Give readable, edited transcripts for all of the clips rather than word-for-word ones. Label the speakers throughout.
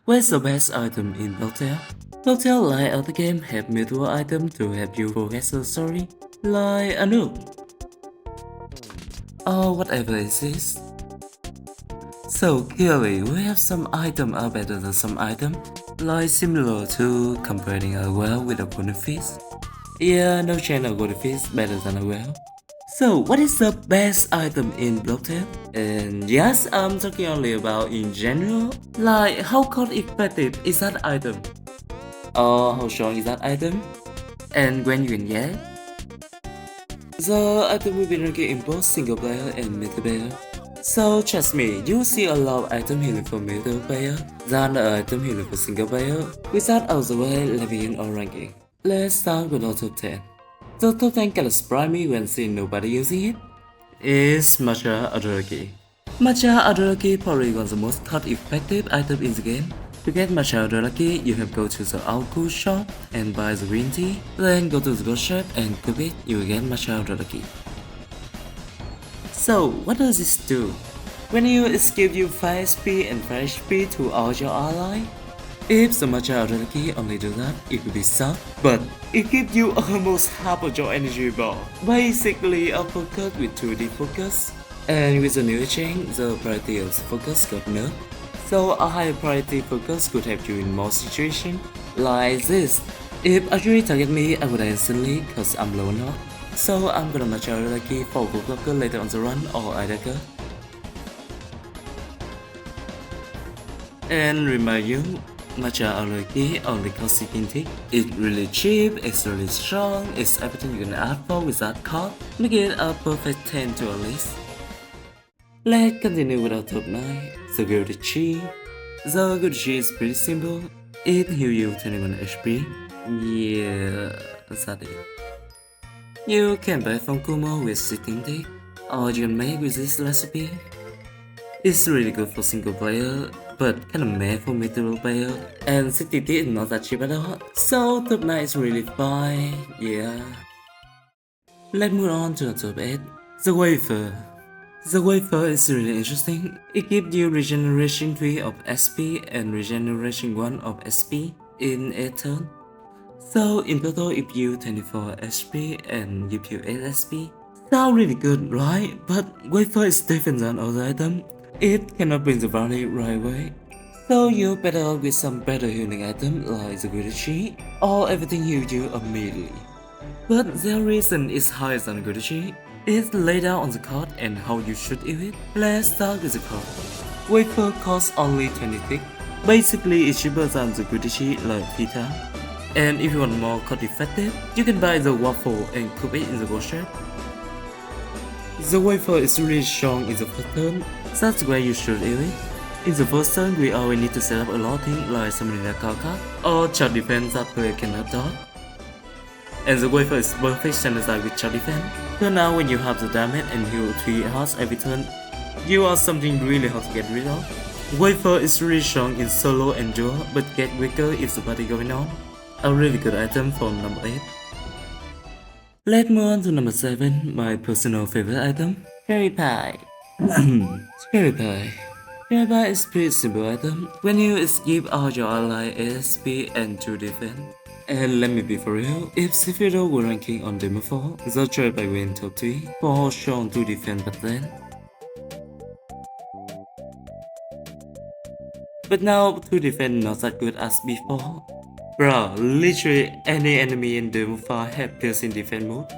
Speaker 1: What's the best item in Blocktail? Blocktail, like other game, have multiple items to help you progress the story, like a noob, or whatever it is. So clearly, we have some items are better than some items, like similar to comparing a whale with a golden fish. Yeah, no chance a golden fish better than a whale. So, what is the best item in Blocktail? And yes, I'm talking only about in general, like how cost effective is that item, or how strong is that item, and when you can get it. The item will be ranking in both single player and multiplayer. So trust me, you will see a lot of item healing for multiplayer than the item healing for single player. With that out of the way, let's begin our ranking. Let's start with our top 10. The top 10 can surprise me when seeing nobody using it. Is Matcha Adaraki. Matcha Adaraki probably one of the most cost-effective item in the game. To get Matcha Adaraki, you have to go to the Alku shop and buy the green tea, then go to the gold shop and cook it, you will get Matcha Adaraki. So, what does this do? When you give you 5 SP and 5 HP to all your ally, if the Matcha Adaraki only do that, it will be suck, but it gives you almost half of your energy bar. Basically a focus with 2D focus. And with the new change, the priority of focus got nerfed. So a higher priority focus could help you in more situations. Like this. If archery target me, I would instantly cause I'm low enough. So I'm gonna Matcha Adaraki for Gold Blocker later on the run or Idaka. And remind you, Matcha Adaraki only costs 16 tick. It's really cheap, it's really strong, it's everything you can ask for with that card. Make it a perfect 10 to a list. Let's continue with our top 9, the Gilded Chi. The Gilded Chi is pretty simple. It heals you 21 HP. Yeah, that's it. You can buy from Kumo with 16 tick, or you can make with this recipe. It's really good for single player, but kinda meh for multiple player, and 60T is not that cheap at all, so top 9 is really fine, yeah. Let's move on to the top 8, the wafer. The wafer is really interesting, it gives you regeneration 3 of SP and regeneration 1 of SP in 8 turns. So in total it you 24 HP and give you 8 SP. Sound really good, right? But wafer is different than other items. It cannot bring the value right away. So you're better off with some better healing item like the Gilded Chi, or everything heals you immediately. But the reason it's higher than Gilded Chi is laid out on the card and how you should use it. Let's start with the card. Wafer costs only 20 tick. Basically it's cheaper than the Gilded Chi like 3 times. And if you want more cost effective, you can buy the waffle and cook it in the gold shop. The wafer is really strong in the first turn, that's where you should use it. In the first turn, we always need to set up a lot of things like summoning a card or charge defense that player cannot dodge. And the wafer is perfect standardized with charge defense. So now when you have the damage and heal 3 hearts every turn, you are something really hard to get rid of. Wafer is really strong in solo and duo, but get weaker if the party going on. A really good item for number 8. Let's move on to number 7, my personal favorite item, Cherry Pie. Cherry Pie. Cherry Pie is pretty simple item. When you skip all your ally ASP and 2 defense. And let me be for real, if Sephiroth were ranking on Demo 4, the Cherry Pie will in top 3 for how strong 2 defense back then. But now 2 defense not that good as before. Bro, literally any enemy in Demo 5 have piercing defense mode.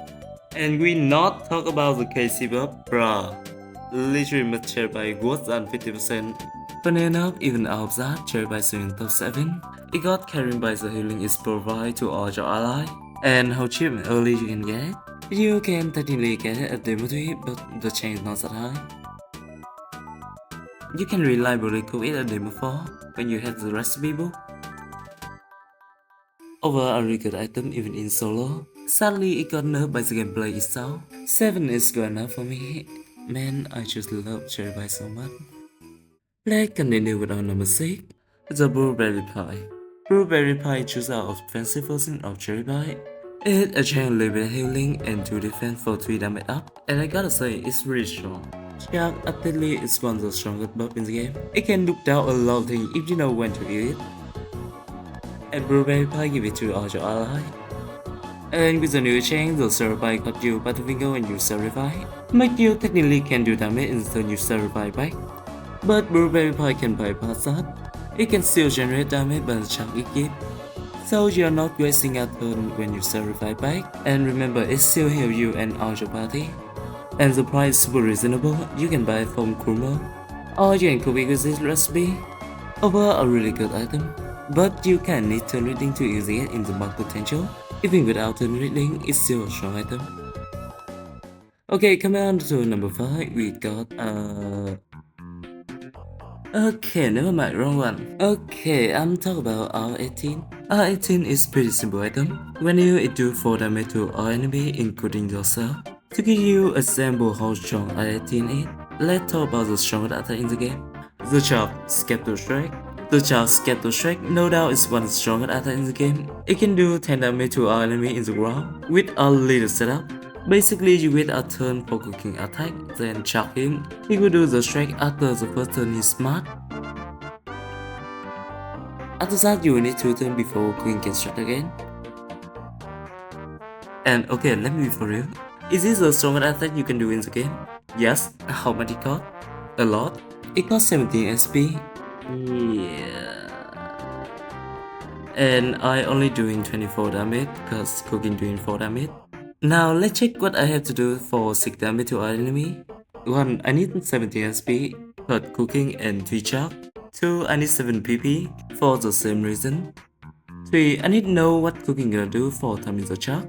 Speaker 1: And we not talk about the KC buff, bro. Literally much Cherry Pie worse than 50%. Funny enough, even out of that, Cherry Pie is in top 7. It got carried by the healing is provided to all your ally. And how cheap and early you can get it. You can technically get it at Demo 3, but the chance is not that high. You can reliably cook it at Demo 4 when you have the recipe book. Overall a really good item even in solo. Sadly it got nerfed by the gameplay itself. 7 is good enough for me. Man, I just love Cherry Pie so much. Let's continue with our number 6, the Blueberry Pie. Blueberry Pie chooses our offensive version of Cherry Pie. It achieves little bit healing and 2 defense for 3 damage up, and I gotta say it's really strong. Shark Athlete is one of the strongest buff in the game. It can look down a lot of things if you know when to use it. And Blueberry Pie give it to all your ally. And with the new change, the Survey got you Butterfinger when you Survey. Make you technically can do damage instead you Survey back. But Blueberry Pie can bypass that. It can still generate damage but Shark it keep. So you're not wasting a turn when you Survey back. And remember, it still heals you and all your party. And the price is super reasonable. You can buy it from Kurma, or you can copy with this recipe. Overall, a really good item. But you can need turn reading to use it in the max potential. Even without turn reading, it's still a strong item. Okay, coming on to number 5, we got okay, never mind, wrong one. Okay, I'm talking about R18. R18 is pretty simple item. When you it do 4 damage to all enemy, including yourself. To give you a sample how strong R18 is, let's talk about the strongest attack in the game. The Shark Scepter Strike. The Shark Scepter Strike no doubt is one of the strongest attacks in the game. It can do 10 damage to our enemy in the ground with a little setup. Basically, you wait a turn for cooking attack, then charge him. He will do the strike after the first turn is smart. After that, you will need 2 turns before cooking can strike again. And okay, let me be for real. Is this the strongest attack you can do in the game? Yes. How much it cost? A lot. It costs 17 SP. Yeah. And I only doing 24 damage because cooking doing 4 damage. Now let's check what I have to do for 6 damage to our enemy. 1. I need 17 SP, hurt cooking and 3 charge. 2. I need 7 PP for the same reason. 3. I need to know what cooking gonna do for timing the charge.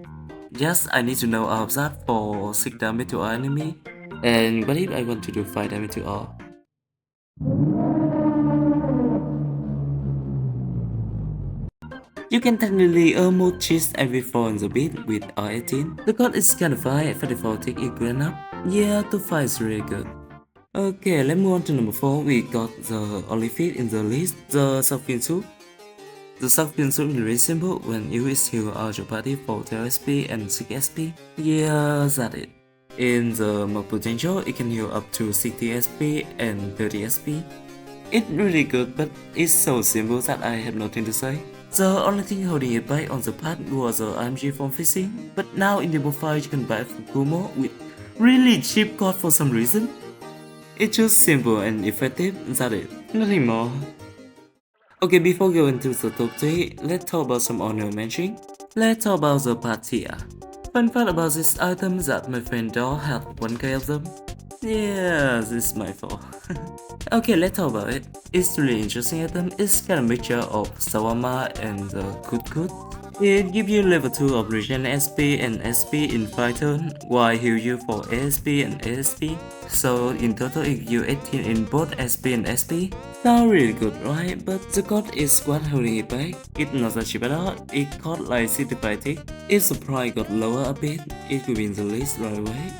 Speaker 1: Yes, I need to know all of that for 6 damage to our enemy. And what if I want to do 5 damage to all? You can technically almost cheese every 4 in the beat with R18. The code is kinda fine, 44 tick is good enough. Yeah, to 5 is really good. Okay, let's move on to number 4. We got the only feat in the list, the Shark Soup. The Shark Soup is really simple when you heal all your party for 12 SP and 6 SP. Yeah, that's it. In the max potential, it can heal up to 60 SP and 30 SP. It's really good, but it's so simple that I have nothing to say. The only thing holding it back on the path was the IMG from fishing, but now in the profile you can buy from Kumo with really cheap cost for some reason. It's just simple and effective, that's it, nothing more. Okay, before going to the top 3, let's talk about some honorable mention. Let's talk about the Patia. Fun fact about this item is that my friend Doll had 1k of them. Yeah, this is my fault. Okay, let's talk about it. It's really interesting item. It's kind of mixture of Sawama and the Kut. It gives you level 2 of regen SP and SP in 5 turns, while heal you for ASP and ASP. So in total it gives you 18 in both SP and SP. Sounds really good, right? But the cost is what holding it back. It's not that cheap at all. It costs like 65 tick. If the price got lower a bit, it will be in the list right away.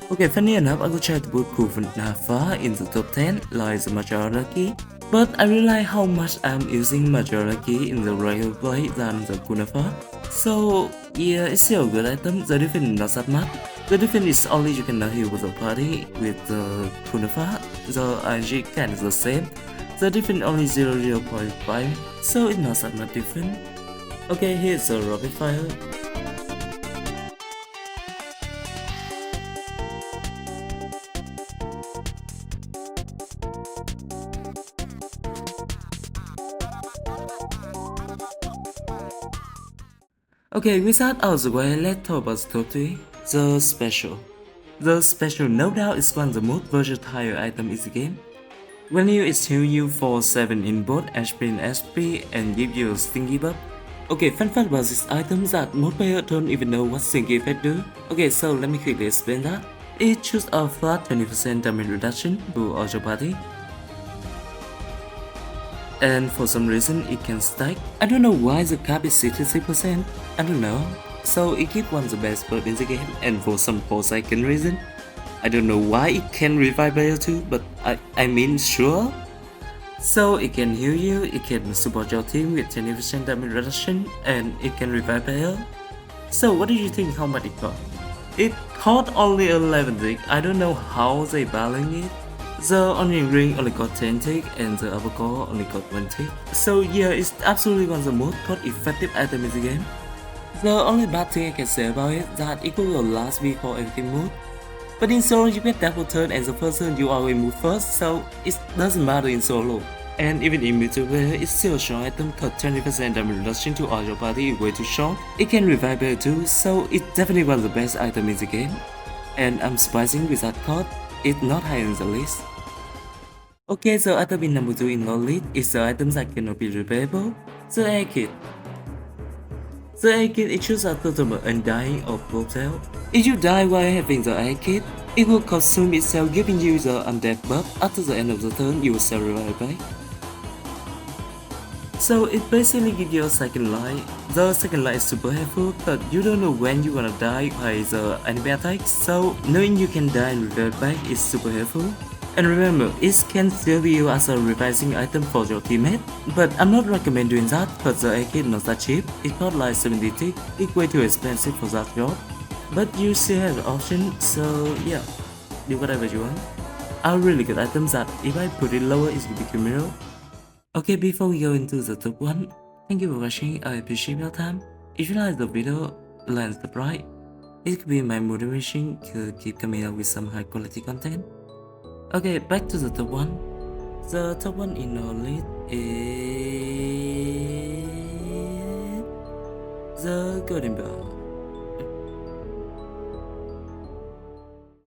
Speaker 1: Okay, funny enough, I could try to put Kufen Nafa in the top 10 like the Majority, but I realize how much I'm using Majority in the regular play than the Kunafa. So yeah, it's still a good item. The difference is not that much. The difference is only you cannot heal with the party with the Kunafa. The ING kind of the same. The difference only 0.5, so it's not that much different. Okay, here's the rapid fire. Okay, with that out of the way, let's talk about the top 3. The Special. The Special no doubt is one of the most versatile items in the game. When you heal you for 7 in both HP and SP and give you a stinky buff. Okay, fun fact about this item is that most players don't even know what stinky effect do. Okay, so let me quickly explain that. It shoots a flat 20% damage reduction to all your party. And for some reason it can stack. I don't know why the cap is 66%, I don't know. So it gives one of the best buff in the game, and for some forsaken reason. I don't know why it can revive player too, but I mean sure. So it can heal you, it can support your team with 20% damage reduction, and it can revive player. So what do you think how much it costs? It cost only 11 tick. I don't know how they balance it. The onion ring only got 10 tick and the avocado only got 1 tick. So yeah, it's absolutely one of the most cost effective items in the game. The only bad thing I can say about it is that it will last before everything moves. But in solo you get double turn and the first turn you always move first, so it doesn't matter in solo. And even in multiplayer, it's still a strong item cause 20% damage reduction to all your party is way too strong. It can revive better too, so it's definitely one of the best items in the game. And I'm surprising with that card, it's not high in the list. Okay, so item in number 2 in our list is the items that cannot be repayable, the air kit. The air kit issues are total undying or brutal. If you die while having the air kit, it will consume itself giving you the undead buff. After the end of the turn, you will self-revive back. So it basically gives you a second life. The second life is super helpful but you don't know when you're gonna die by the enemy attack, so knowing you can die and revive back is super helpful. And remember, it can still be used as a reviving item for your teammate, but I'm not recommend doing that because the AK is not that cheap. It costs like 70 tick, it's way too expensive for that job. But you still have the option, so yeah, do whatever you want. Are really good items that if I put it lower it's gonna be criminal. Okay, before we go into the top 1, thank you for watching, I appreciate your time. If you like the video, like and subscribe. It could be my motivation to keep coming up with some high quality content. Okay, back to the top 1. The top 1 in our list is the Golden Bell.